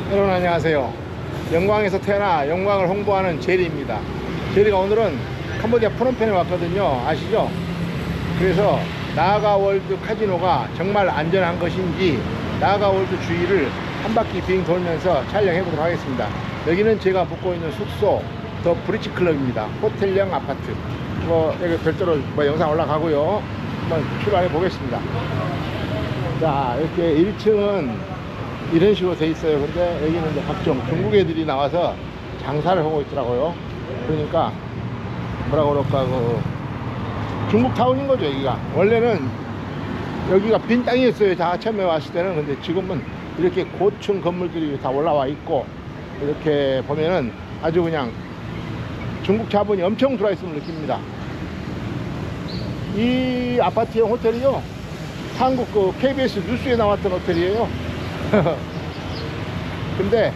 여러분 안녕하세요. 영광에서 태어나 영광을 홍보하는 제리입니다. 제리가 오늘은 캄보디아 프놈펜에 왔거든요. 아시죠? 그래서 나가월드 카지노가 정말 안전한 것인지 나가월드 주위를 한 바퀴 빙 돌면서 촬영해 보도록 하겠습니다. 여기는 제가 묵고 있는 숙소 더 브리치 클럽입니다. 호텔형 아파트. 여기 별도로 영상 올라가고요. 한번 출발해 보겠습니다. 자, 이렇게 1층은 이런 식으로 돼 있어요. 근데 여기는 이제 각종 중국 애들이 나와서 장사를 하고 있더라고요. 그러니까 뭐라 그럴까, 중국 타운인 거죠. 여기가 원래는 여기가 빈 땅이었어요. 다 처음에 왔을 때는. 근데 지금은 이렇게 고층 건물들이 다 올라와 있고, 이렇게 보면은 아주 그냥 중국 자본이 엄청 들어와 있음을 느낍니다. 이 아파트형 호텔이요, 한국 KBS 뉴스에 나왔던 호텔이에요. 근데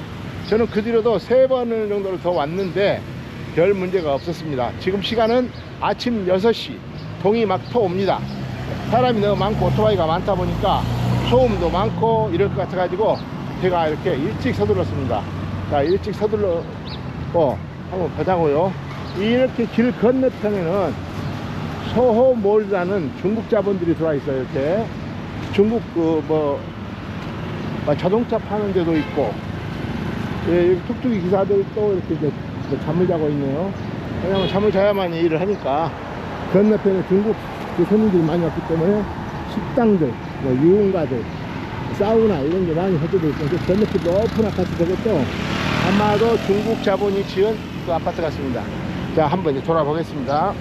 저는 그 뒤로도 3번 정도를 더 왔는데 별 문제가 없었습니다. 지금 시간은 아침 6시. 동이 막 터옵니다. 사람이 너무 많고 오토바이가 많다 보니까 소음도 많고 이럴 것 같아 가지고 제가 이렇게 일찍 서둘렀습니다. 자, 일찍 서둘러 한번 보자고요. 이렇게 길 건너편에는 소호몰이라는 중국 자본들이 들어와 있어요. 이렇게 중국 자동차 파는 데도 있고, 예, 여기 툭툭이 기사들 또 이렇게 이제 잠을 자고 있네요. 왜냐면 잠을 자야만 일을 하니까. 건너편에 중국 손님들이 많이 왔기 때문에 식당들, 유흥가들, 사우나 이런 게 많이 해줘져 있고, 건너편 높은 아파트 되겠죠. 아마도 중국 자본이 지은 그 아파트 같습니다. 자, 한번 이제 돌아보겠습니다.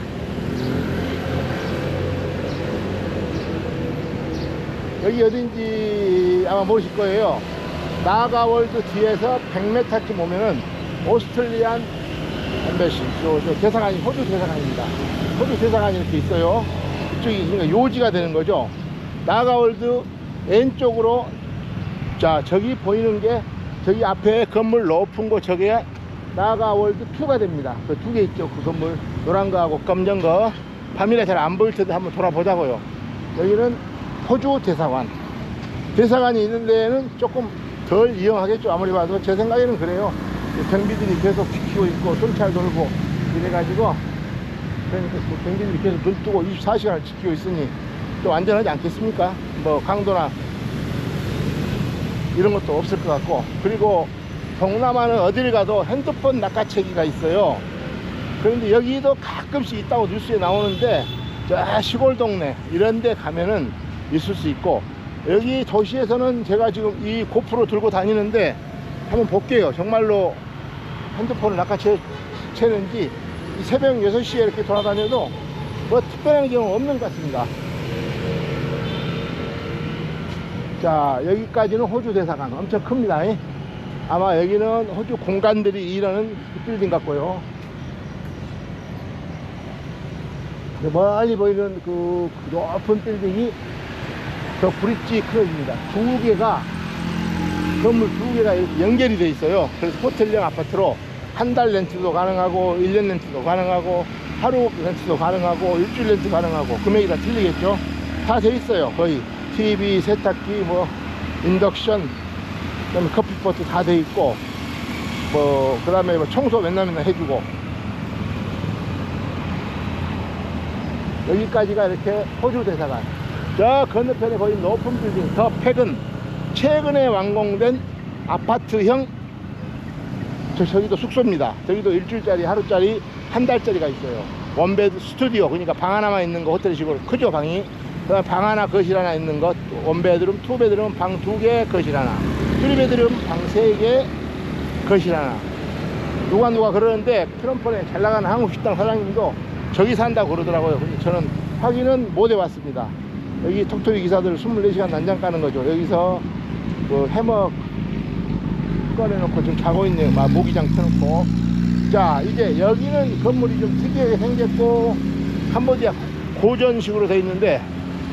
여기 어딘지 아마 모르실 거예요. 나가월드 뒤에서 100m쯤 오면은 오스트레일리안 엠베시, 저 대사관이, 호주 대사관입니다. 호주 대사관이 이렇게 있어요. 이쪽이 그러니까 요지가 되는 거죠. 나가월드 왼쪽으로, 자, 저기 보이는 게, 저기 앞에 건물 높은 거, 저게 나가월드 2가 됩니다. 그 2개 있죠. 그 건물 노란 거하고 검정 거. 밤이라 잘 안 보일 텐데 한번 돌아보자고요. 여기는 호주 대사관. 대사관이 있는 데에는 조금 덜 이용하겠죠. 아무리 봐도 제 생각에는 그래요. 경비들이 계속 지키고 있고 순찰 돌고 이래가지고, 그러니까 경비들이 계속 눈 뜨고 24시간을 지키고 있으니 좀 안전하지 않겠습니까? 강도나 이런 것도 없을 것 같고. 그리고 동남아는 어딜 가도 핸드폰 낚아채기가 있어요. 그런데 여기도 가끔씩 있다고 뉴스에 나오는데, 저 시골 동네 이런 데 가면은 있을 수 있고, 여기 도시에서는 제가 지금 이 고프로 들고 다니는데 한번 볼게요. 정말로 핸드폰을 낚아채는지. 새벽 6시에 이렇게 돌아다녀도 특별한 경우는 없는 것 같습니다. 자, 여기까지는 호주 대사관. 엄청 큽니다. 아마 여기는 호주 공관들이 일하는 빌딩 같고요. 멀리 보이는 그 높은 빌딩이 저 브릿지 클럽입니다. 건물 2개가 이렇게 연결이 되어 있어요. 그래서 호텔형 아파트로 한 달 렌트도 가능하고 1년 렌트도 가능하고 하루 렌트도 가능하고 일주일 렌트 가능하고, 금액이 다 틀리겠죠. 다 돼 있어요. 거의 TV, 세탁기, 인덕션, 그다음에 커피포트 다 돼 있고, 그 다음에 청소 맨날 해주고. 여기까지가 이렇게 호주 대사관. 저 건너편에 보이는 높은 빌딩 더 팩은 최근에 완공된 아파트형, 저기도 숙소입니다. 저기도 일주일짜리, 하루짜리, 한 달짜리가 있어요. 원베드 스튜디오, 그러니까 방 하나만 있는 거, 호텔식으로 크죠 방이. 그다음 방 하나 거실 하나 있는 것. 원베드룸, 투베드룸 방 2개 거실 하나, 3베드룸 방 3개 거실 하나. 누가 그러는데 프놈펜에 잘 나가는 한국 식당 사장님도 저기 산다고 그러더라고요. 근데 저는 확인은 못 해봤습니다. 여기 톡톡이 기사들 24시간 난장 까는 거죠. 여기서 해먹 꺼내놓고 지금 자고 있네요. 모기장 켜놓고. 자, 이제 여기는 건물이 좀 특이하게 생겼고 캄보디아 고전식으로 되어 있는데,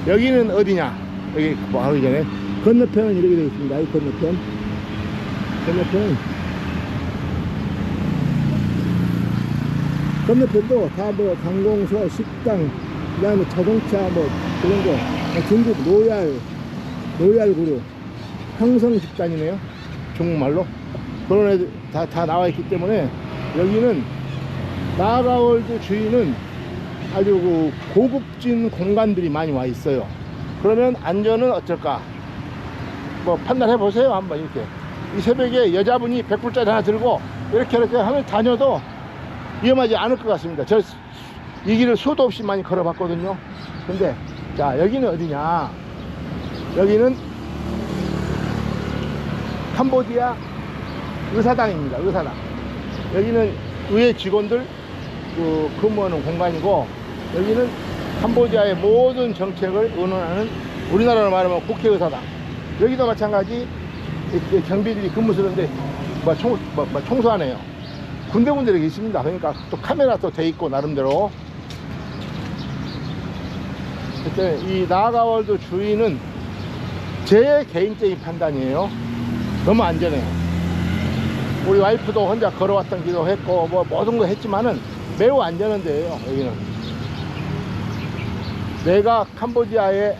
여기는 어디냐? 여기 하기 전에 건너편은 이렇게 되어 있습니다. 이 건너편도 다 관공서, 식당, 그 다음에 자동차 그런 거. 중국 로얄 그룹, 황성 집단이네요. 중국말로. 그런 애들 다 나와 있기 때문에 여기는 나아가월드 주위는 아주 그 고급진 공간들이 많이 와 있어요. 그러면 안전은 어쩔까? 뭐 판단해 보세요. 한번 이렇게 이 새벽에 여자분이 100불짜리 하나 들고 이렇게 하면 다녀도 위험하지 않을 것 같습니다. 저 이 길을 수도 없이 많이 걸어 봤거든요. 근데 자, 여기는 어디냐? 여기는 캄보디아 의사당입니다. 의사당. 여기는 의회 직원들 근무하는 공간이고, 여기는 캄보디아의 모든 정책을 의논하는, 우리나라로 말하면 국회의사당. 여기도 마찬가지 경비들이 근무스러운데 청소하네요. 군데군데 이렇게 있습니다. 그러니까 또 카메라 또 돼 있고 나름대로. 그때 이 나아가월드 주위는 제 개인적인 판단이에요. 너무 안전해요. 우리 와이프도 혼자 걸어왔던 기도 했고 뭐 모든 거 했지만은 매우 안전한 데예요. 여기는 내가 캄보디아에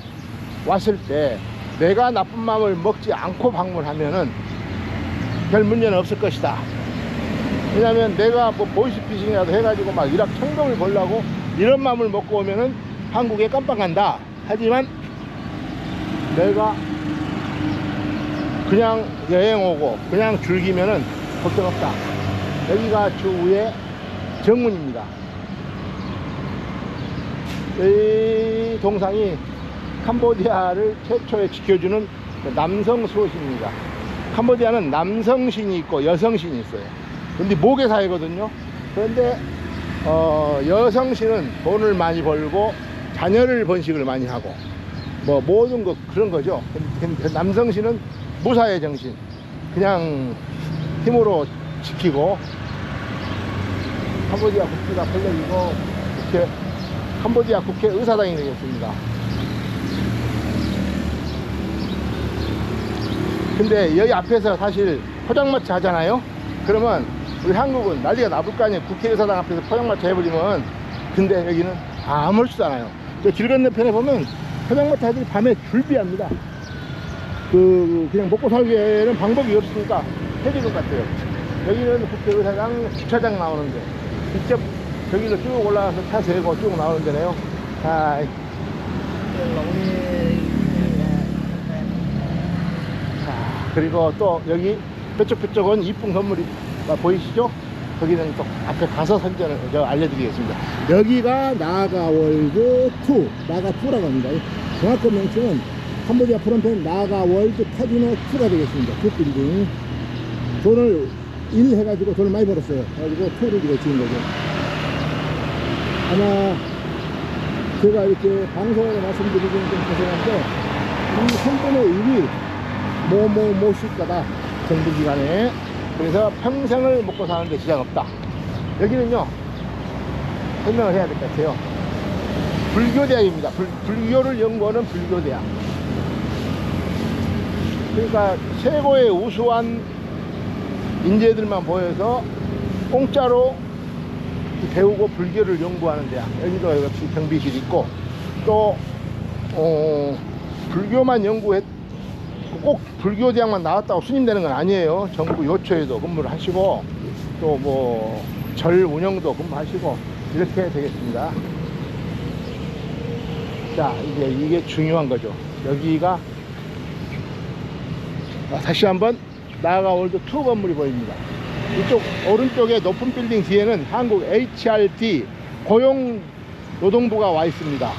왔을 때 내가 나쁜 마음을 먹지 않고 방문하면은 별 문제는 없을 것이다. 왜냐면 내가 뭐 보이스피싱이라도 해가지고 막 일확 천금을 벌려고 이런 마음을 먹고 오면은 한국에 깜빡 간다. 하지만 내가 그냥 여행 오고 그냥 즐기면은 걱정 없다. 여기가 주의 정문입니다. 이 동상이 캄보디아를 최초에 지켜주는 남성 수호신입니다. 캄보디아는 남성신이 있고 여성신이 있어요. 근데 모계사회거든요. 그런데 여성신은 돈을 많이 벌고 자녀를 번식을 많이 하고 뭐 모든 거 그런 거죠. 근데 남성신은 무사의 정신, 그냥 힘으로 지키고, 캄보디아 국기가 펄럭이고 이렇게 캄보디아 국회 의사당이 되겠습니다. 근데 여기 앞에서 사실 포장마차 하잖아요. 그러면 우리 한국은 난리가 나볼 거 아니에요. 국회의사당 앞에서 포장마차 해버리면. 근데 여기는 아무렇지도 않아요. 저 길 건너편에 보면 포장마차들이 밤에 줄비합니다. 그냥 먹고 살기에는 방법이 없으니까 해줄 것 같아요. 여기는 국회의사당 주차장 나오는데 직접 저기로 쭉 올라가서 차 세고 쭉 나오는 데네요. 자, 그리고 또 여기 뾰족뾰족은 이쁜 건물이 보이시죠? 거기는 또 앞에 가서 선전을 알려드리겠습니다. 여기가 나아가월드 2, 나아가2라고 합니다. 정확한 명칭은 캄보디아 프롬펜 나아가월드 카지노 2가 되겠습니다. 그 빌딩. 돈을 1 해가지고 돈을 많이 벌었어요. 그래가지고 2를 이렇게 지은 거죠. 아마 제가 이렇게 방송으로 말씀드리기는 좀 죄송한데, 이 손돈의 1이 뭐실 거다, 정부기관에. 그래서 평생을 먹고 사는데 지장 없다. 여기는요, 설명을 해야 될 것 같아요. 불교대학입니다. 불교를 연구하는 불교대학. 그러니까 최고의 우수한 인재들만 모여서 공짜로 배우고 불교를 연구하는 대학. 여기도 역시 경비실이 있고, 또 불교만 꼭 불교대학만 나왔다고 스님 되는 건 아니에요. 정부 요초에도 근무를 하시고, 또 뭐 절 운영도 근무하시고 이렇게 되겠습니다. 자, 이게 중요한 거죠. 여기가 다시 한번 나아가월드 2 건물이 보입니다. 이쪽 오른쪽에 높은 빌딩 뒤에는 한국 HRD 고용노동부가 와 있습니다.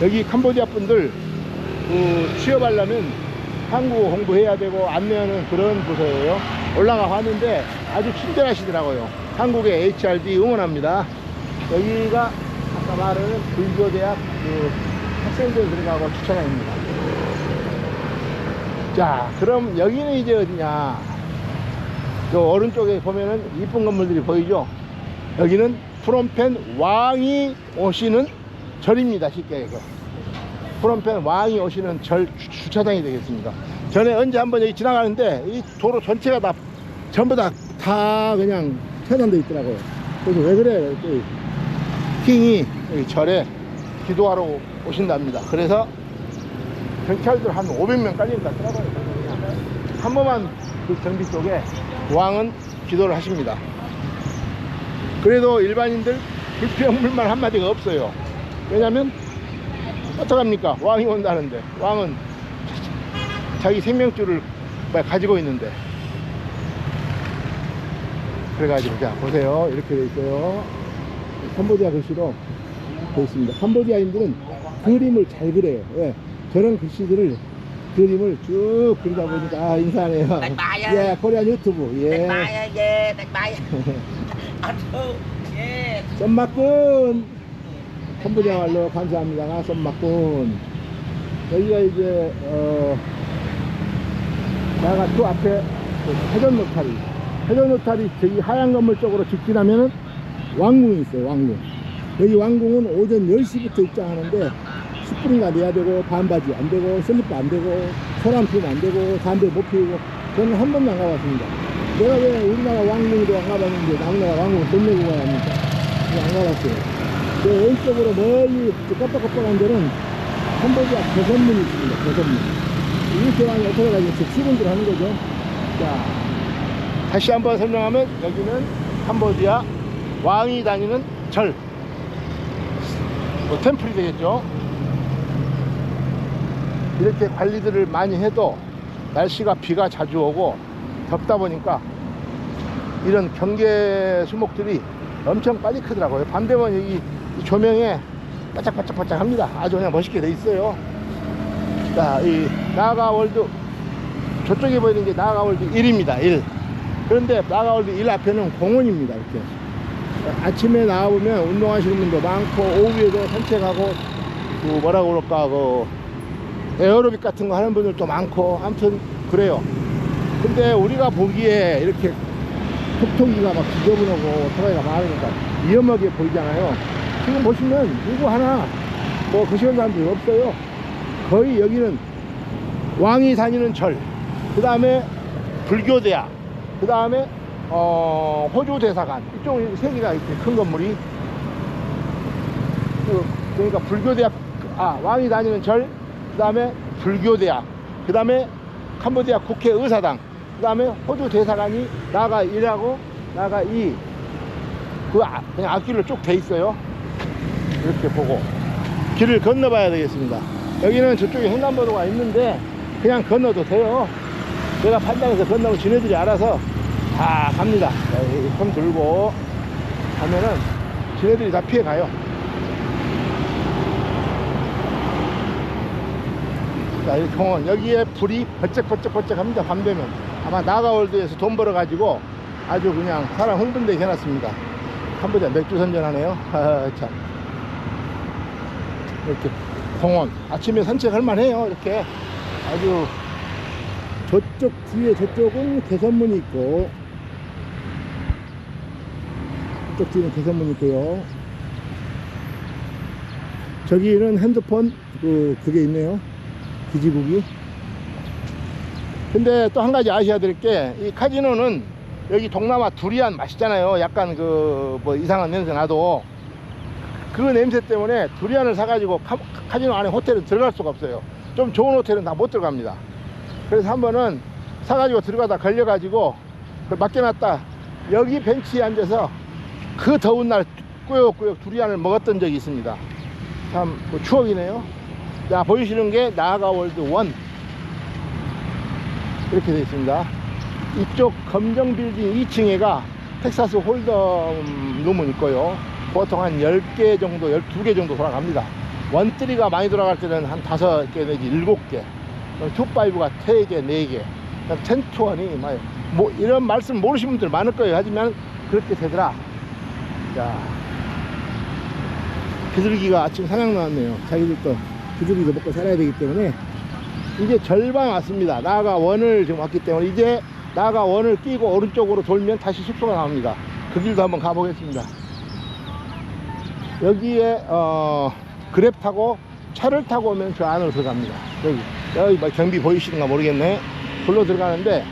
여기 캄보디아 분들 취업하려면 한국어 공부해야 되고 안내하는 그런 부서예요. 올라가 봤는데 아주 친절하시더라고요. 한국의 HRD 응원합니다. 여기가 아까 말하는 불교대학 학생들 들어가고 주차장입니다. 자, 그럼 여기는 이제 어디냐? 저 오른쪽에 보면은 이쁜 건물들이 보이죠? 여기는 프롬펜 왕이 오시는 절입니다. 쉽게 얘기해서 프롬펜 왕이 오시는 절 주차장이 되겠습니다. 전에 언제 한번 여기 지나가는데 이 도로 전체가 다 전부 다 그냥 태난돼 있더라고요. 그래서 왜 그래? 킹이 여기 절에 기도하러 오신답니다. 그래서 경찰들 한 500명 깔린 것 같더라고요. 한 번만 그 경비 쪽에 왕은 기도를 하십니다. 그래도 일반인들 불평불만 한마디가 없어요. 왜냐면 어떡합니까? 왕이 온다는데, 왕은 자기 생명줄을 가지고 있는데. 그래가지고 자 보세요, 이렇게 돼 있어요. 캄보디아 글씨로 돼 있습니다. 캄보디아인들은 그림을 잘 그려요. 예, 저런 글씨들을, 그림을 쭉 그리다 보니까 인사하네요. 예, 코리안 유튜브. 예. 썸마꾼. 캄보디아 말로 감사합니다. 썸마꾼. 여기가 이제 나가 또 앞에 회전 노타리. 회전 노타리 저기 하얀 건물 쪽으로 직진하면은 왕궁이 있어요. 왕궁. 여기 왕궁은 오전 10시부터 입장하는데 10분인가 내야 되고, 반바지 안 되고, 슬리퍼 안 되고, 소란 피우면 안 되고, 담배 못 피우고. 저는 한 번도 안 가봤습니다. 내가 왜 우리나라 왕궁도 안 가봤는데 남나라 왕궁을 돈 내고 가야 합니까? 안 가봤어요. 그 왼쪽으로 멀리 깜빡깜빡한 데는 캄보디아 개선문이 있습니다. 개선문. 이렇게 왕이 어떻게 가지고 출근들 하는 거죠. 자, 다시 한번 설명하면 여기는 캄보디아 왕이 다니는 절, 뭐 템플이 되겠죠. 이렇게 관리들을 많이 해도 날씨가 비가 자주 오고 덥다 보니까 이런 경계 수목들이 엄청 빨리 크더라고요. 밤 되면 여기 조명에 반짝반짝반짝 합니다. 아주 그냥 멋있게 돼 있어요. 자, 이 나가월드, 저쪽에 보이는 게 나가월드 1입니다. 1. 그런데 나가월드 1 앞에는 공원입니다. 이렇게 아침에 나와보면 운동하시는 분도 많고, 오후에도 산책하고, 그 뭐라고 그럴까, 그 에어로빅 같은 거 하는 분들도 많고, 아무튼 그래요. 근데 우리가 보기에 이렇게 톡톡이가 막 지저분하고 오토바이가 많으니까 위험하게 보이잖아요. 지금 보시면 누구 하나 뭐 그 시간 사람들이 없어요. 거의 여기는 왕이 다니는 절, 그 다음에 불교대학, 그 다음에 호주 대사관, 이쪽 세 개가 이렇게 큰 건물이, 그러니까 불교대학, 왕이 다니는 절, 그 다음에 불교대학, 그 다음에 캄보디아 국회의사당, 그 다음에 호주 대사관이 나가 1하고 나가 2, 그냥 앞길로 쭉 돼 있어요. 이렇게 보고 길을 건너봐야 되겠습니다. 여기는 저쪽에 횡단보도가 있는데 그냥 건너도 돼요. 제가 판단해서 건너면 지네들이 알아서 다 갑니다. 손 들고 가면은 지네들이 다 피해 가요. 자, 이 공원, 여기에 불이 번쩍번쩍번쩍 합니다. 밤 되면. 아마 나가월드에서 돈 벌어 가지고 아주 그냥 사람 흥분되게 해놨습니다. 캄보디아 맥주 선전하네요. 참. 이렇게 공원, 아침에 산책할 만해요. 이렇게 아주. 저쪽 뒤에, 저쪽은 개선문이 있고, 이쪽 뒤에는 개선문이 있고요. 저기는 핸드폰 그게 있네요. 기지국이. 근데 또 한 가지 아셔야 될 게, 이 카지노는 여기 동남아 두리안 맛있잖아요. 약간 뭐 이상한 냄새 나도 그 냄새 때문에 두리안을 사가지고 카지노 안에 호텔에 들어갈 수가 없어요. 좀 좋은 호텔은 다 못 들어갑니다. 그래서 한 번은 사가지고 들어가다 걸려가지고 맡겨놨다 여기 벤치에 앉아서 그 더운 날 꾸역꾸역 두리안을 먹었던 적이 있습니다. 참 추억이네요. 자, 보이시는 게 나가월드 1 이렇게 되어 있습니다. 이쪽 검정 빌딩 2층에가 텍사스 홀덤룸은 있고요. 보통 한 10개 정도, 12개 정도 돌아갑니다. 원쓰리가 많이 돌아갈 때는 한 5개 내지 7개, 2파이브가 3개, 4개, 10-20, 뭐 이런 말씀 모르시는 분들 많을 거예요. 하지만 그렇게 되더라. 자, 비둘기가 아침 사냥 나왔네요. 자기들도 비둘기도 먹고 살아야 되기 때문에. 이제 절반 왔습니다. 나가 원을 지금 왔기 때문에 이제 나가 원을 끼고 오른쪽으로 돌면 다시 숙소가 나옵니다. 그 길도 한번 가보겠습니다. 여기에 그랩 타고 차를 타고 오면 저 안으로 들어갑니다. 여기 뭐 경비 보이시는가 모르겠네. 불러 들어가는데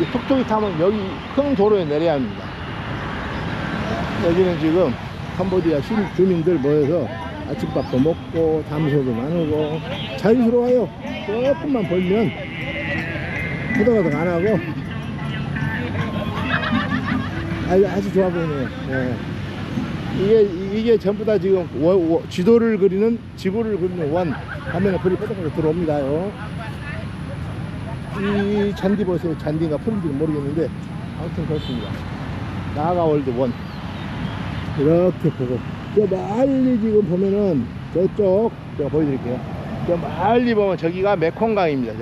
이 툭툭이 타면 여기 큰 도로에 내려야 합니다. 여기는 지금 캄보디아 주민들 모여서 아침밥도 먹고 담소도 나누고 자유스러워요. 조금만 벌면 허덕허덕 안 하고 아주 좋아 보이네요. 네. 이게 전부 다 지금 지도를 그리는, 지구를 그리는 원 하면은 불이 뽀짝뽀짝 들어옵니다요. 이 잔디 보세요. 잔디가 푸른지는 모르겠는데 아무튼 그렇습니다. 나가월드 원 이렇게 보고, 저 멀리 지금 보면은 저쪽 제가 보여드릴게요. 저 멀리 보면 저기가 메콩강입니다.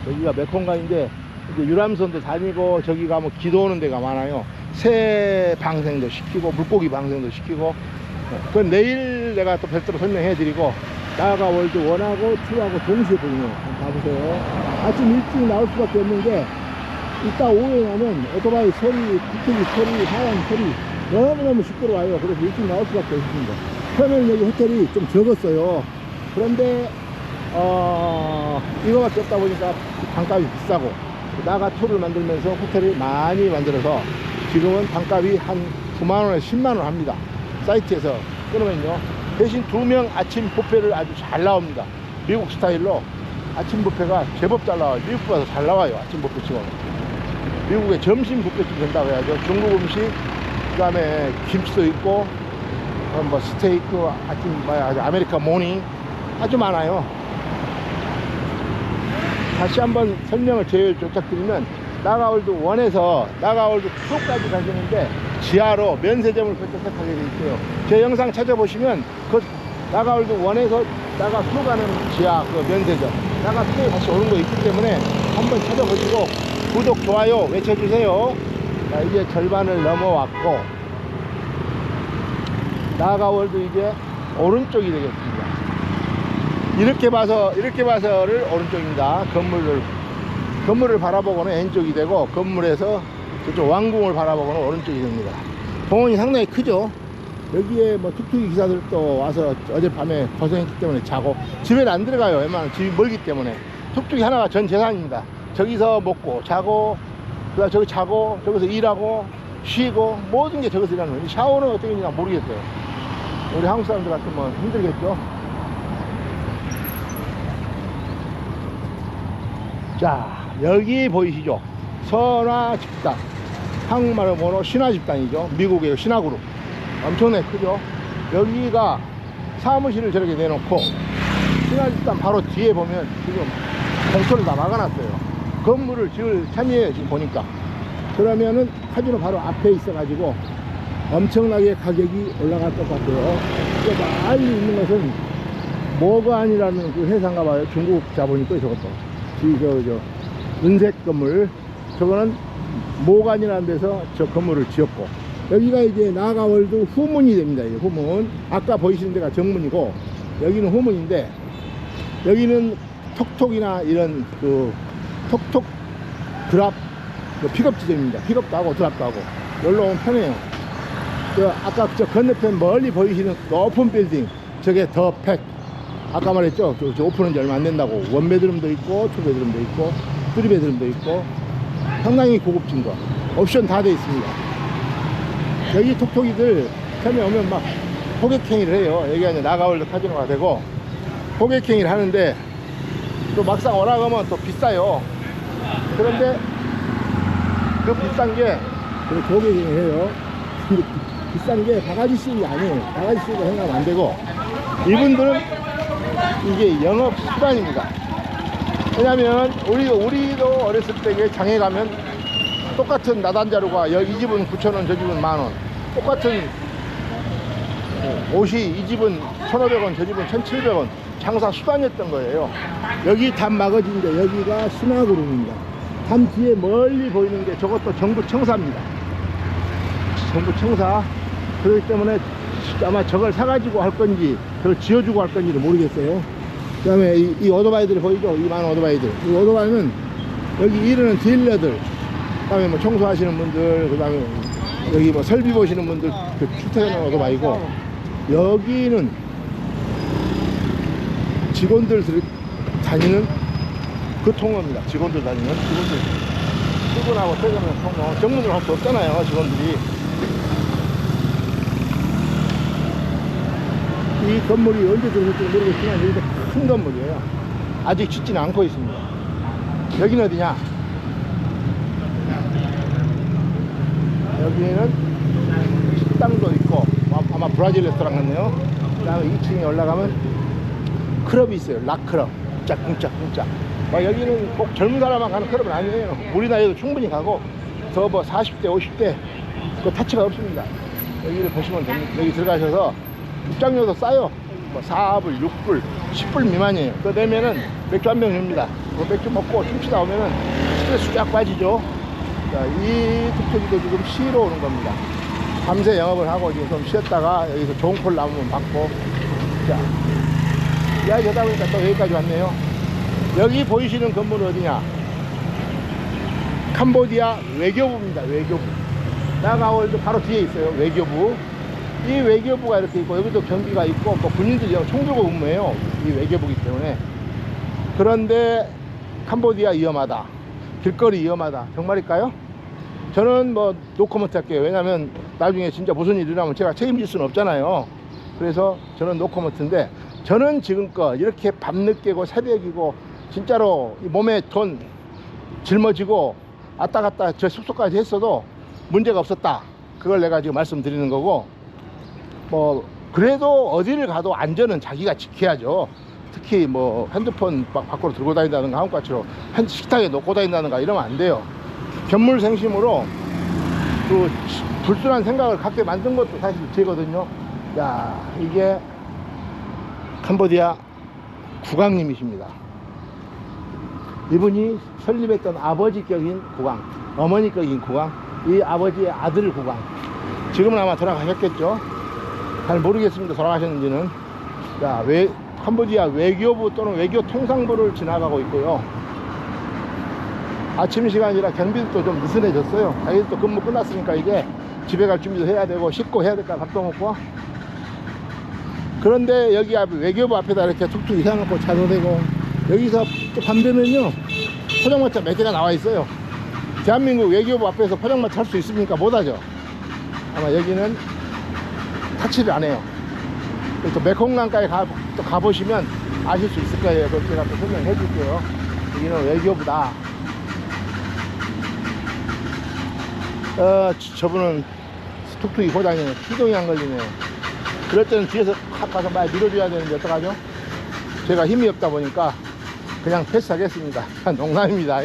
저기가 메콩강인데 이제 유람선도 다니고 저기 가면 기도 오는 데가 많아요. 새 방생도 시키고 물고기 방생도 시키고. 그건 내일 내가 또 별도로 설명해 드리고, 나가월드 1하고 2하고 동시에 보이네요. 한번 봐보세요. 아침 일찍 나올 수밖에 없는 게, 이따 오후에 나면 오토바이 소리, 비틀기 소리, 하얀 소리 너무너무 시끄러워요. 그래서 일찍 나올 수밖에 없습니다. 처음에는 여기 호텔이 좀 적었어요. 그런데 이거밖에 없다 보니까 방값이 비싸고, 나가 투를 만들면서 호텔을 많이 만들어서 지금은 방값이 한 9만원에서 10만원 합니다. 사이트에서 끊으면요. 대신 2명 아침 뷔페를 아주 잘 나옵니다. 미국 스타일로 아침 뷔페가 제법 잘 나와요. 미국보다 잘 나와요. 아침 뷔페 치고는. 미국의 점심 뷔페쯤 된다고 해야죠. 중국 음식, 그 다음에 김치도 있고, 뭐 스테이크, 아메리칸 모닝 아주 많아요. 다시 한번 설명을 부탁드리면, 나가월드 1에서 나가월드 2까지 가시는데 지하로 면세점을 선택하게 되어 있어요. 제 영상 찾아보시면 그 나가월드 1에서 나가 2 가는 지하 그 면세점, 나가 2에 다시 오는 거 있기 때문에 한번 찾아보시고 구독, 좋아요 외쳐주세요. 자, 이제 절반을 넘어왔고, 나가월드 이제 오른쪽이 되겠습니다. 이렇게 봐서를 오른쪽입니다. 건물을 바라보고는 왼쪽이 되고, 건물에서 저쪽 왕궁을 바라보고는 오른쪽이 됩니다. 공원이 상당히 크죠. 여기에 뭐 툭툭이 기사들도 와서 어젯밤에 고생했기 때문에 자고, 집에는 안 들어가요. 웬만하면 집이 멀기 때문에. 툭툭이 하나가 전 재산입니다. 저기서 먹고 자고, 그다음 저기 자고, 저기서 일하고 쉬고, 모든 게 저기서 일하는 거예요. 샤워는 어떻게 되나 모르겠어요. 우리 한국 사람들 같으면 힘들겠죠. 자, 여기 보이시죠? 선화집단, 한국말로 뭐로 신화집단이죠. 미국의 신화그룹. 엄청나게 크죠. 여기가 사무실을 저렇게 내놓고, 신화집단 바로 뒤에 보면 지금 공터를 다 막아놨어요. 건물을 지을 참이에요, 지금 보니까. 그러면은 카지노 바로 앞에 있어가지고 엄청나게 가격이 올라갈 것 같아요. 빨리 있는 것은 모간이라는 그 회사인가 봐요. 중국 자본이 또 저것도. 은색 건물, 저거는 모간이라는 데서 저 건물을 지었고, 여기가 이제 나가월드 후문이 됩니다. 이제 후문. 아까 보이시는 데가 정문이고, 여기는 후문인데, 여기는 톡톡이나 이런 그 톡톡 드랍 픽업 지점입니다. 픽업도 하고 드랍도 하고 놀러 오면 편해요. 아까 저 건너편 멀리 보이시는 높은 빌딩, 저게 더 팩. 아까 말했죠. 저 오픈한 지 얼마 안 된다고. 원베드룸도 있고, 투베드룸도 있고, 쓰리베드룸도 있고, 상당히 고급진 거. 옵션 다 돼 있습니다. 여기 톡톡이들 처음에 오면 막 호객행위를 해요. 여기가 이제 나가월드 카지노가 되고, 호객행위를 하는데, 또 막상 오라가면 또 비싸요. 그런데 그 비싼 게, 그렇게 호객행위를 해요. 비싼 게 바가지 씌우기 아니에요. 바가지 씌우기 생각하면 안 되고, 이분들은 이게 영업 수단입니다. 왜냐면 우리도 어렸을 때 장에 가면 똑같은 나단자루가 이 집은 9,000원, 저 집은 만원, 똑같은 옷이 이 집은 1,500원, 저 집은 1,700원, 장사 수단이었던 거예요. 여기 담 마거진인데 여기가 신화그룹입니다. 담 뒤에 멀리 보이는 게 저것도 정부 청사입니다. 정부 청사. 그렇기 때문에 아마 저걸 사가지고 할 건지 저걸 지어주고 할 건지도 모르겠어요. 그 다음에 이 오토바이들이 보이죠? 이 많은 오토바이들. 이 오토바이는 여기 이르는 딜러들, 그 다음에 뭐 청소하시는 분들, 그 다음에 여기 뭐 설비 보시는 분들 그 출퇴근하는 오토바이고, 여기는 직원들 다니는 그 통로입니다. 직원들 출근하고 퇴근하는 통로. 정문으로 할 수 없잖아요, 직원들이. 이 건물이 언제 들어올지 모르겠지만 여기도 큰 건물이에요. 아직 짓지는 않고 있습니다. 여기는 어디냐? 여기는 식당도 있고 아마 브라질 레스토랑 같네요. 그 다음에 2층에 올라가면 클럽이 있어요. 락클럽. 쿵짝쿵짝쿵짝. 여기는 꼭 젊은 사람만 가는 클럽은 아니에요. 우리 나이도 충분히 가고 더 뭐 40대 50대 그 타치가 없습니다. 여기를 보시면 됩니다. 여기 들어가셔서 입장료도 싸요. 뭐 4불, 6불, 10불 미만이에요. 그거 내면은 맥주 한 병 줍니다. 그 맥주 먹고 춤추다 오면은 스트레스 쫙 빠지죠. 자, 이 툭툭이도 지금 쉬러 오는 겁니다. 밤새 영업을 하고 지금 좀 쉬었다가 여기서 좋은 콜 나오면 받고. 자, 이야기 하다 보니까 또 여기까지 왔네요. 여기 보이시는 건물은 어디냐? 캄보디아 외교부입니다. 외교부. 나가월드 바로 뒤에 있어요. 외교부. 이 외교부가 이렇게 있고 여기도 경비가 있고 뭐 군인들이 총 들고 근무해요. 이 외교부이기 때문에. 그런데 캄보디아 위험하다. 길거리 위험하다. 정말일까요? 저는 뭐 노코멘트 할게요. 왜냐면 나중에 진짜 무슨 일이 일어나면 제가 책임질 수는 없잖아요. 그래서 저는 노코멘트인데, 저는 지금껏 이렇게 밤늦게고 새벽이고 진짜로 이 몸에 돈 짊어지고 왔다 갔다 저 숙소까지 했어도 문제가 없었다. 그걸 내가 지금 말씀드리는 거고, 뭐 그래도 어디를 가도 안전은 자기가 지켜야죠. 특히 뭐 핸드폰 막 밖으로 들고 다닌다든가 한국같이로 식탁에 놓고 다닌다든가 이러면 안 돼요. 견물생심으로 그 불순한 생각을 갖게 만든 것도 사실 죄거든요. 야, 이게 캄보디아 국왕님이십니다. 이분이 설립했던 아버지격인 국왕, 어머니격인 국왕, 이 아버지의 아들 국왕. 지금은 아마 돌아가셨겠죠. 잘 모르겠습니다. 돌아가셨는지는. 자, 캄보디아 외교부 또는 외교통상부를 지나가고 있고요. 아침 시간이라 경비도 좀 느슨해졌어요. 자기도 근무 끝났으니까 이제 집에 갈 준비도 해야 되고 씻고 해야 될까 밥도 먹고. 그런데 여기 외교부 앞에다 이렇게 툭툭 이상하고 차도 되고, 여기서 또 밤 되면요 포장마차 몇 대가 나와 있어요. 대한민국 외교부 앞에서 포장마차 할 수 있습니까? 못하죠. 아마 여기는 타치를 안 해요. 또 메콩강가에 또 가보시면 아실 수 있을 거예요. 그걸 제가 또 설명해 줄게요. 여기는 외교부다. 저분은 툭툭이 고장이네. 시동이 안 걸리네요. 그럴 때는 뒤에서 확 가서 많이 밀어줘야 되는데 어떡하죠? 제가 힘이 없다 보니까 그냥 패스하겠습니다. 농담입니다.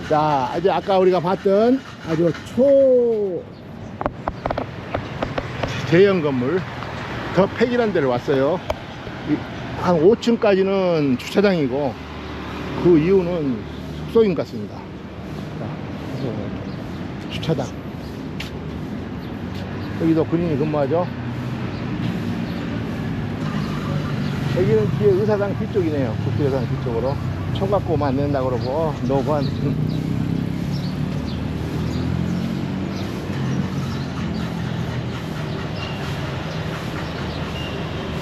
자, 이제 아까 우리가 봤던 아주 대형 건물 더 팩이라는 데를 왔어요. 한 5층까지는 주차장이고 그 이후는 숙소인 것 같습니다. 자, 주차장. 여기도 군인이 근무하죠. 여기는 뒤에 의사당 뒤쪽이네요. 국회의사당 뒤쪽으로. 총 갖고 오면 안 된다 그러고 노관.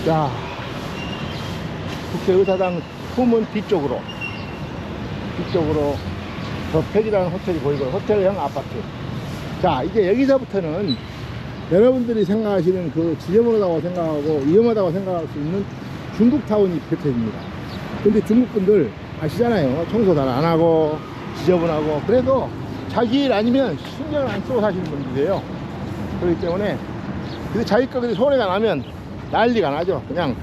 자, 국회의사당 후문 뒤쪽으로 더 팩이라는 호텔이 보이고, 호텔형 아파트. 자, 이제 여기서부터는 여러분들이 생각하시는 그 지저분하다고 생각하고 위험하다고 생각할 수 있는 중국타운이 펼쳐집니다. 근데 중국분들 아시잖아요. 청소 잘 안 하고 지저분하고. 그래도 자기 일 아니면 신경을 안 쓰고 사시는 분들이에요. 그렇기 때문에 근데 자기 거 근데 소리가 나면 난리가 나죠. 그냥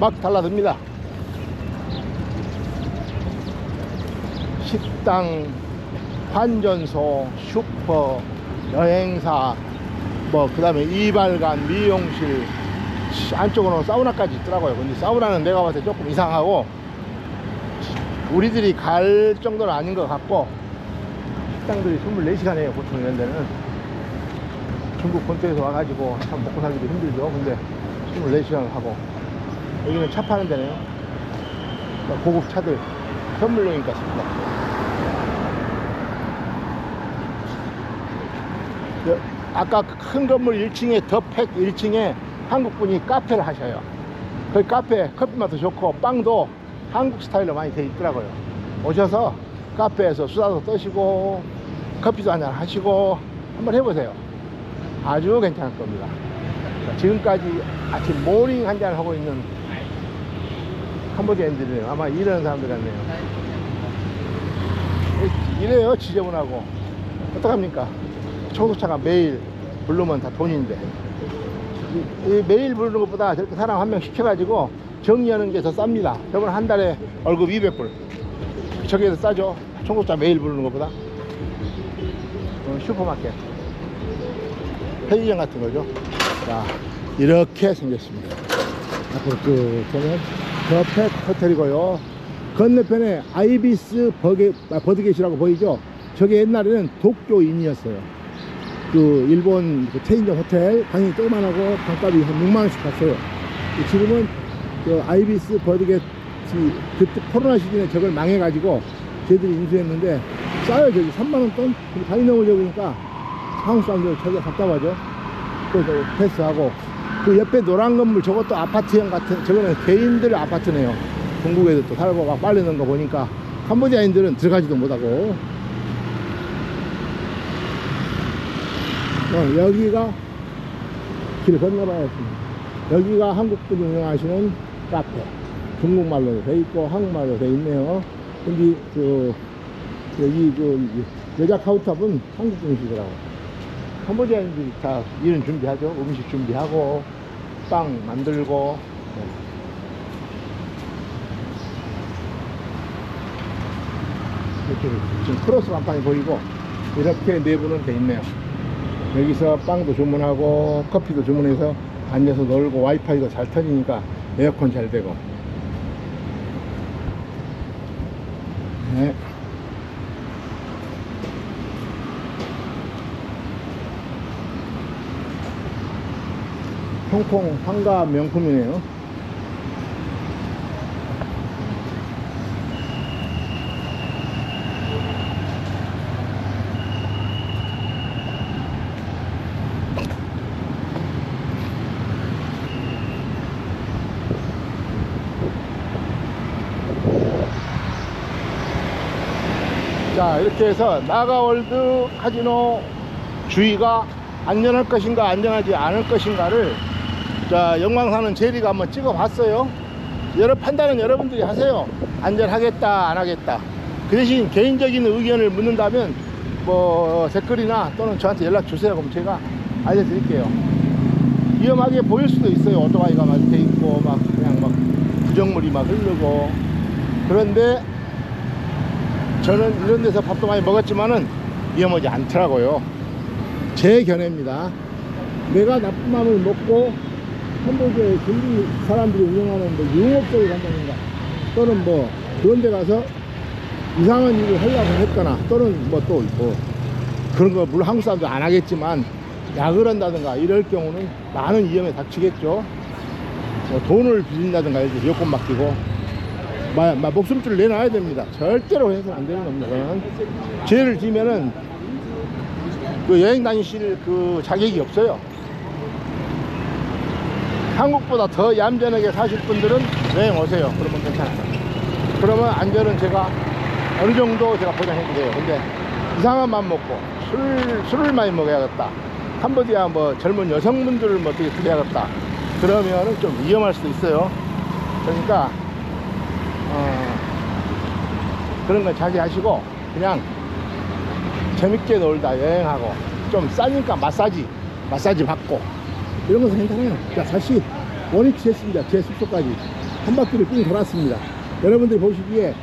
막 달라듭니다. 식당, 환전소, 슈퍼, 여행사, 뭐 그 다음에 이발관, 미용실, 안쪽으로는 사우나까지 있더라고요. 근데 사우나는 내가 봤을 때 조금 이상하고 우리들이 갈 정도는 아닌 것 같고, 식당들이 24시간 해요. 보통 이런 데는. 중국 본토에서 와가지고 참 먹고 살기도 힘들죠. 근데 24시간 하고, 여기는 차 파는 데네요. 고급 차들 선물용인 것 같습니다. 아까 큰 건물 1층에 더팩 1층에 한국분이 카페를 하셔요. 그 카페 커피 맛도 좋고 빵도 한국 스타일로 많이 돼 있더라고요. 오셔서 카페에서 수다도 떠시고 커피도 한잔 하시고 한번 해보세요. 아주 괜찮을 겁니다. 지금까지 아침 모닝 한잔 하고 있는 캄보디아인들이네요. 아마 이러는 사람들 같네요. 이래요. 지저분하고 어떡합니까? 청소차가 매일 부르면 다 돈인데, 이 매일 부르는 것보다 저렇게 사람 한 명 시켜가지고 정리하는 게 더 쌉니다. 저건 한 달에 월급 200불. 저게 더 싸죠. 청소차 매일 부르는 것보다. 슈퍼마켓, 편의점 같은 거죠. 자, 이렇게 생겼습니다. 앞으로 쭉 보면 저팩 호텔이고요. 건너편에 아이비스 버드게시라고 보이죠? 저게 옛날에는 도쿄인이었어요. 그 일본 그 체인점 호텔 방이 조그만하고 방값이 한 6만원씩 갔어요. 지금은 그 아이비스 버드게시, 그때 코로나 시즌에 저걸 망해가지고 저희들이 인수했는데 싸요. 저기 3만원 돈? 많이 넘어져보니까 한국 사람들 저게 답답하죠. 그래서 패스하고, 그 옆에 노란 건물 저것도 아파트형 같은, 저거는 개인들 아파트네요. 중국에도 또 살고 막 빨리 넣은 거 보니까 캄보디아인들은 들어가지도 못하고. 여기가 길 건너봐야겠습니다. 여기가 한국분이 운영하시는 카페. 중국말로도 돼 있고 한국말로 돼 있네요. 근데 여기 여자 카운터분 한국분이시더라고. 캄보디아인들이 다 일은 준비하죠. 음식 준비하고 빵 만들고. 이렇게 지금 크로스 간판이 보이고 이렇게 내부는 돼 있네요. 여기서 빵도 주문하고 커피도 주문해서 앉아서 놀고, 와이파이도 잘 터지니까 에어컨 잘 되고. 네. 홍콩 황가 명품이네요. 자, 이렇게 해서 나가월드 카지노 주위가 안전할 것인가 안전하지 않을 것인가를, 자, 영광사는 제리가 한번 찍어 봤어요. 여러 판단은 여러분들이 하세요. 안전하겠다 안 하겠다. 그 대신 개인적인 의견을 묻는다면 뭐 댓글이나 또는 저한테 연락 주세요. 그럼 제가 알려드릴게요. 위험하게 보일 수도 있어요. 오토바이가 막 돼 있고 막 그냥 막 부정물이 막 흐르고. 그런데 저는 이런 데서 밥도 많이 먹었지만은 위험하지 않더라고요. 제 견해입니다. 내가 나쁜 마음을 먹고 캄보디아에 중국 사람들이 운영하는 뭐 유흥업소를 간다든가, 또는 뭐 그런 데 가서 이상한 일을 하려고 했거나, 또는 뭐 또 뭐 그런 거 물론 한국 사람도 안 하겠지만 약을 한다든가 이럴 경우는 많은 위험에 닥치겠죠. 뭐 돈을 빌린다든가 이렇게 여권 맡기고 목숨줄을 내놔야 됩니다. 절대로 해서는 안 되는 겁니다. 죄를 지면은 그 여행 다니실 그 자격이 없어요. 한국보다 더 얌전하게 사실 분들은 여행 오세요. 그러면 괜찮아요. 그러면 안전은 제가 어느 정도 제가 보장해 드려요. 근데 이상한 맘 먹고 술을 많이 먹어야겠다, 캄보디아 뭐 젊은 여성분들을 뭐 어떻게 드려야겠다, 그러면은 좀 위험할 수도 있어요. 그러니까 그런 건 자제하시고 그냥 재밌게 놀다 여행하고, 좀 싸니까 마사지 받고 이런 것은 괜찮아요. 자, 다시 원위치 했습니다. 제 숙소까지 한 바퀴를 삥 돌았습니다. 여러분들이 보시기에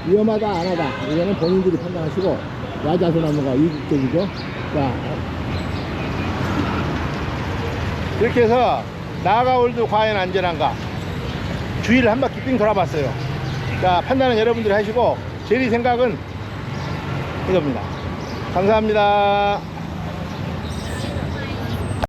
위험하다 안 하다 이거는 본인들이 판단하시고, 야자수나무가 이국적이죠. 자, 이렇게 해서 나가월드 과연 안전한가 주위를 한 바퀴 삥 돌아봤어요. 자, 판단은 여러분들이 하시고, 제리 생각은 이겁니다. 감사합니다.